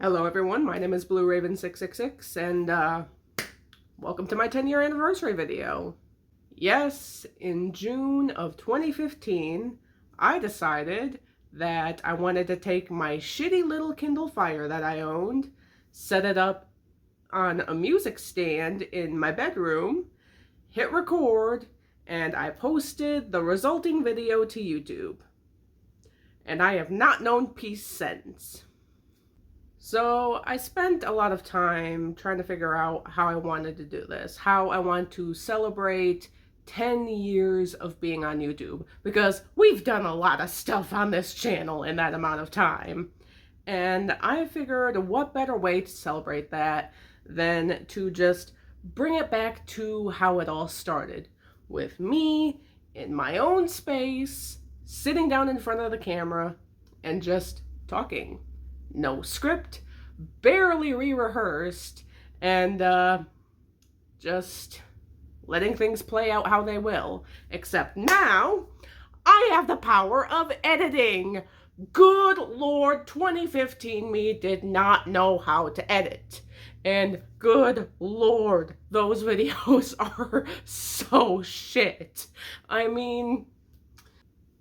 Hello everyone, my name is Blue Raven 666 and welcome to my 10-year anniversary video. Yes, in June of 2015, I decided that I wanted to take my shitty little Kindle Fire that I owned, set it up on a music stand in my bedroom, hit record, and I posted the resulting video to YouTube. And I have not known peace since. So I spent a lot of time trying to figure out how I wanted to do this, how I want to celebrate 10 years of being on YouTube, because we've done a lot of stuff on this channel in that amount of time. And I figured what better way to celebrate that than to just bring it back to how it all started, with me in my own space, sitting down in front of the camera and just talking. No script, barely re-rehearsed, and just letting things play out how they will. Except now, I have the power of editing. Good Lord, 2015 me did not know how to edit. And good Lord, those videos are so shit. I mean,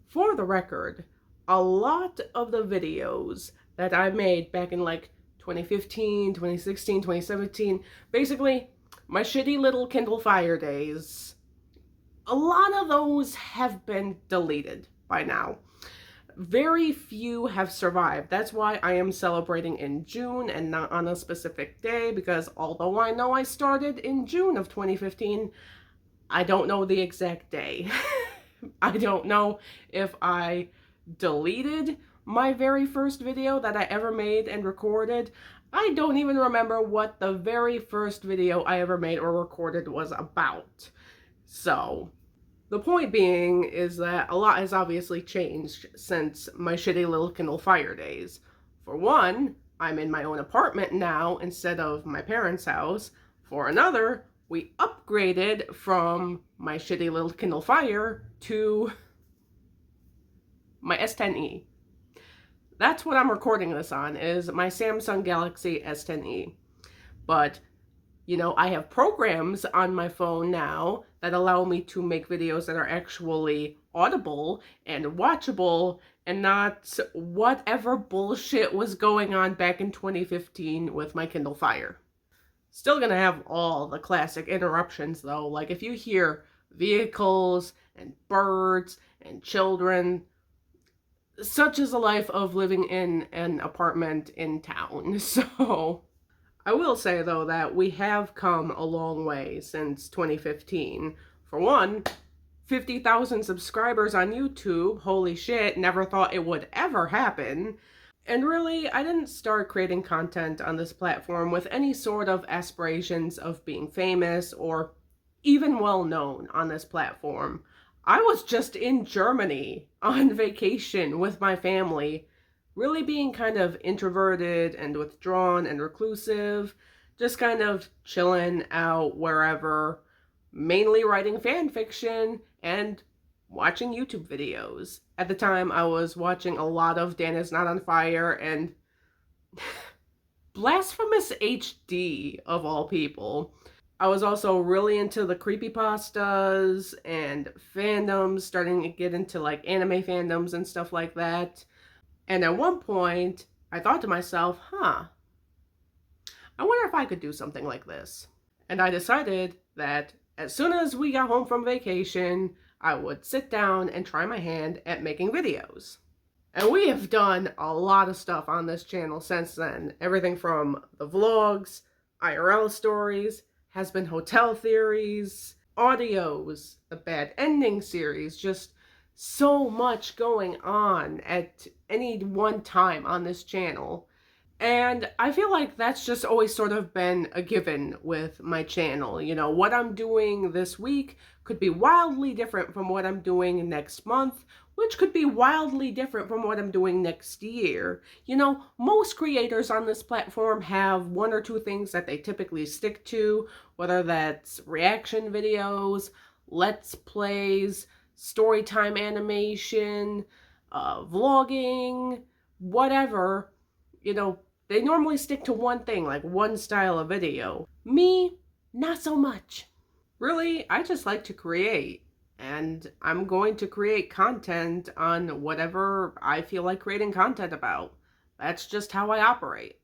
for the record, a lot of the videos that I made back in like 2015, 2016, 2017, basically my shitty little Kindle Fire days, a lot of those have been deleted by now. Very few have survived. That's why I am celebrating in June and not on a specific day, because although I know I started in June of 2015, I don't know the exact day. I don't know if I deleted my very first video that I ever made and recorded. I don't even remember what the very first video I ever made or recorded was about. So, the point being is that a lot has obviously changed since my shitty little Kindle Fire days. For one, I'm in my own apartment now instead of my parents' house. For another, we upgraded from my shitty little Kindle Fire to my S10e. That's what I'm recording this on, is my Samsung Galaxy S10e. But, you know, I have programs on my phone now that allow me to make videos that are actually audible and watchable and not whatever bullshit was going on back in 2015 with my Kindle Fire. Still gonna have all the classic interruptions though, like if you hear vehicles and birds and children, such is the life of living in an apartment in town. So I will say though that we have come a long way since 2015. For one, 50,000 subscribers on YouTube, holy shit, never thought it would ever happen. And really, I didn't start creating content on this platform with any sort of aspirations of being famous or even well known on this platform. I was just in Germany on vacation with my family, really being kind of introverted and withdrawn and reclusive, just kind of chilling out wherever, mainly writing fan fiction and watching YouTube videos. At the time, I was watching a lot of Dan Is Not on Fire and Blasphemous HD, of all people. I was also really into the creepypastas and fandoms, starting to get into like anime fandoms and stuff like that. And at one point, I thought to myself, I wonder if I could do something like this. And I decided that as soon as we got home from vacation, I would sit down and try my hand at making videos. And we have done a lot of stuff on this channel since then. Everything from the vlogs, IRL stories, Hazbin Hotel Theories, audios, the Bad Ending series, just so much going on at any one time on this channel. And I feel like that's just always sort of been a given with my channel. You know, what I'm doing this week could be wildly different from what I'm doing next month, which could be wildly different from what I'm doing next year. You know, most creators on this platform have one or two things that they typically stick to, whether that's reaction videos, let's plays, storytime animation, vlogging, whatever. You know, They normally stick to one thing, like one style of video. Me, not so much. Really, I just like to create, and I'm going to create content on whatever I feel like creating content about. That's just how I operate.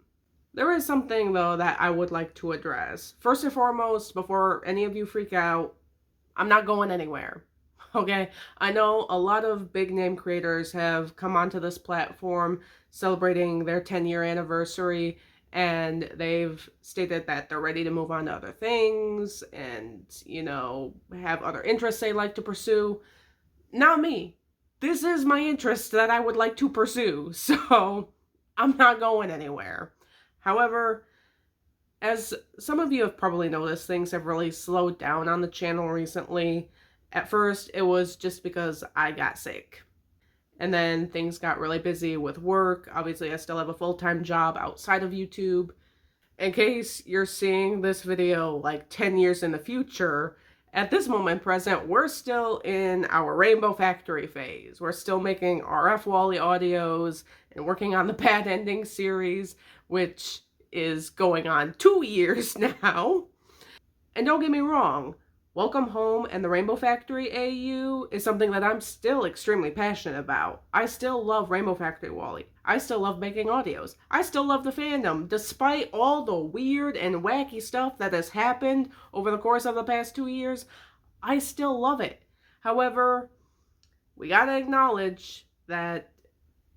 There is something, though, that I would like to address. First and foremost, before any of you freak out, I'm not going anywhere. Okay? I know a lot of big name creators have come onto this platform celebrating their 10-year anniversary, and they've stated that they're ready to move on to other things and, have other interests they like to pursue. Not me. This is my interest that I would like to pursue, so I'm not going anywhere. However, as some of you have probably noticed, things have really slowed down on the channel recently. At first, it was just because I got sick. And then things got really busy with work. Obviously, I still have a full-time job outside of YouTube. In case you're seeing this video like 10 years in the future, at this moment present, we're still in our Rainbow Factory phase. We're still making RF Wally audios and working on the Bad Ending series, which is going on 2 years now. And don't get me wrong, Welcome Home and the Rainbow Factory AU is something that I'm still extremely passionate about. I still love Rainbow Factory Wally. I still love making audios. I still love the fandom, despite all the weird and wacky stuff that has happened over the course of the past 2 years. I still love it. However, we gotta acknowledge that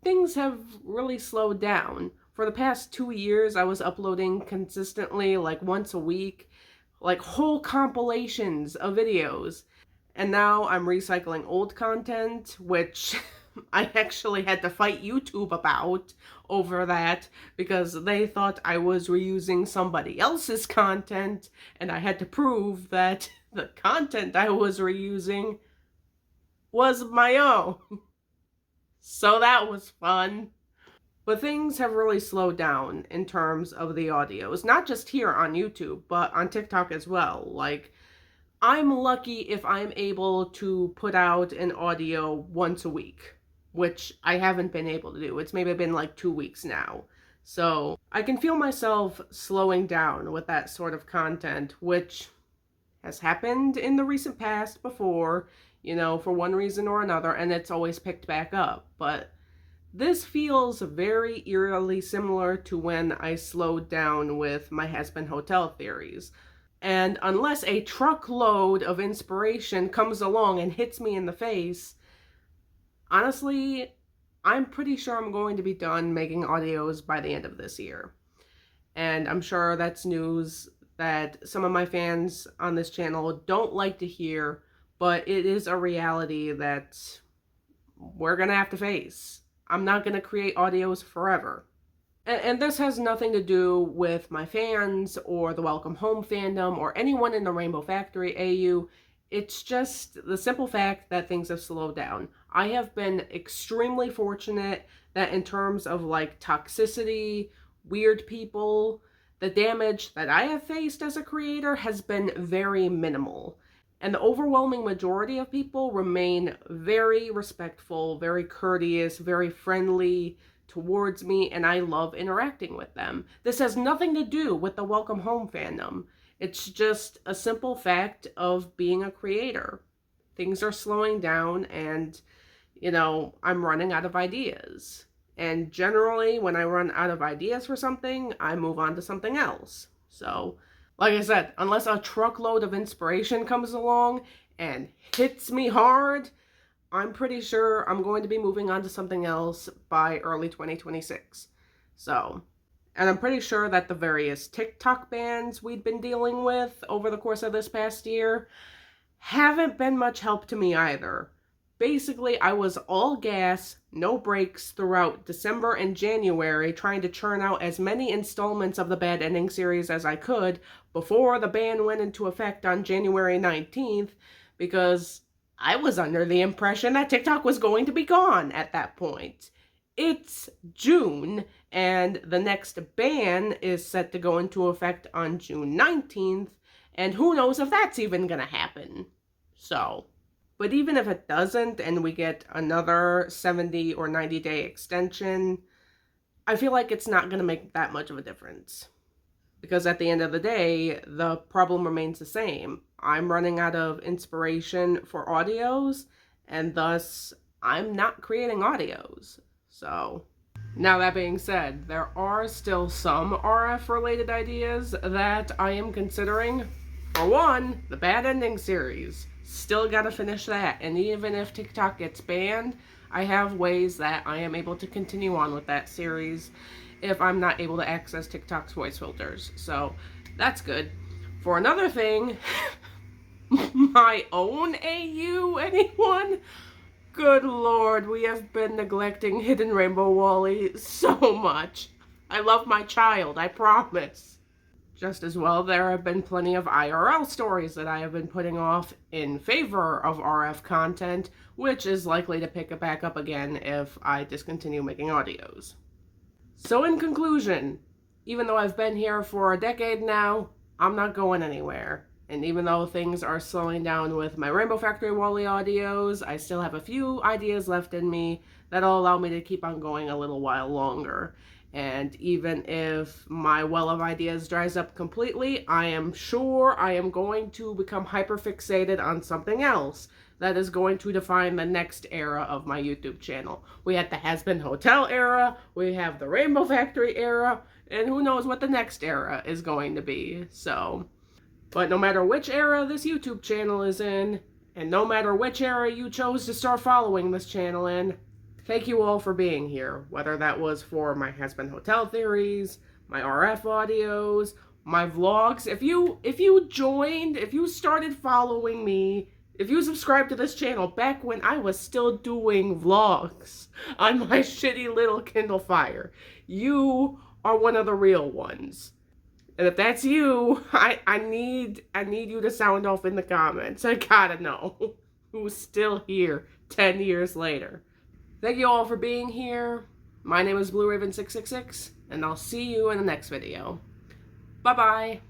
things have really slowed down. For the past 2 years, I was uploading consistently, like once a week, like whole compilations of videos. And now I'm recycling old content, which I actually had to fight YouTube about over that because they thought I was reusing somebody else's content, and I had to prove that the content I was reusing was my own. So that was fun. But things have really slowed down in terms of the audios, not just here on YouTube, but on TikTok as well. Like, I'm lucky if I'm able to put out an audio once a week, which I haven't been able to do. It's maybe been like 2 weeks now. So I can feel myself slowing down with that sort of content, which has happened in the recent past before, for one reason or another, and it's always picked back up. But this feels very eerily similar to when I slowed down with my Hazbin Hotel Theories. And unless a truckload of inspiration comes along and hits me in the face, honestly, I'm pretty sure I'm going to be done making audios by the end of this year. And I'm sure that's news that some of my fans on this channel don't like to hear, but it is a reality that we're gonna have to face. I'm not going to create audios forever. And this has nothing to do with my fans or the Welcome Home fandom or anyone in the Rainbow Factory AU. It's just the simple fact that things have slowed down. I have been extremely fortunate that in terms of like toxicity, weird people, the damage that I have faced as a creator has been very minimal. And the overwhelming majority of people remain very respectful, very courteous, very friendly towards me, and I love interacting with them. This has nothing to do with the Welcome Home fandom. It's just a simple fact of being a creator. Things are slowing down, and, I'm running out of ideas. And generally, when I run out of ideas for something, I move on to something else. So, like I said, unless a truckload of inspiration comes along and hits me hard, I'm pretty sure I'm going to be moving on to something else by early 2026. So, and I'm pretty sure that the various TikTok bans we'd been dealing with over the course of this past year haven't been much help to me either. Basically, I was all gas, no brakes throughout December and January, trying to churn out as many installments of the Bad Ending series as I could before the ban went into effect on January 19th, because I was under the impression that TikTok was going to be gone at that point. It's June, and the next ban is set to go into effect on June 19th, and who knows if that's even gonna happen. So, but even if it doesn't and we get another 70 or 90 day extension, I feel like it's not going to make that much of a difference. Because at the end of the day, the problem remains the same. I'm running out of inspiration for audios, and thus I'm not creating audios. So, now that being said, there are still some RF related ideas that I am considering. For one, the Bad Ending series. Still gotta finish that, and even if TikTok gets banned, I have ways that I am able to continue on with that series if I'm not able to access TikTok's voice filters. So that's good. For another thing, my own AU, anyone? Good lord, we have been neglecting Hidden Rainbow Wally so much. I love my child, I promise. Just as well, there have been plenty of IRL stories that I have been putting off in favor of RF content, which is likely to pick it back up again if I discontinue making audios. So in conclusion, even though I've been here for a decade now, I'm not going anywhere. And even though things are slowing down with my Rainbow Factory Wally audios, I still have a few ideas left in me that'll allow me to keep on going a little while longer. And even if my well of ideas dries up completely, I am sure I am going to become hyperfixated on something else that is going to define the next era of my YouTube channel. We had the Hazbin Hotel era, we have the Rainbow Factory era, and who knows what the next era is going to be. So, but no matter which era this YouTube channel is in, and no matter which era you chose to start following this channel in, thank you all for being here, whether that was for my Hazbin Hotel Theories, my RF audios, my vlogs. If you joined, if you started following me, if you subscribed to this channel back when I was still doing vlogs on my shitty little Kindle Fire, you are one of the real ones. And if that's you, I need you to sound off in the comments. I gotta know who's still here 10 years later. Thank you all for being here. My name is BlueRaven666, and I'll see you in the next video. Bye-bye.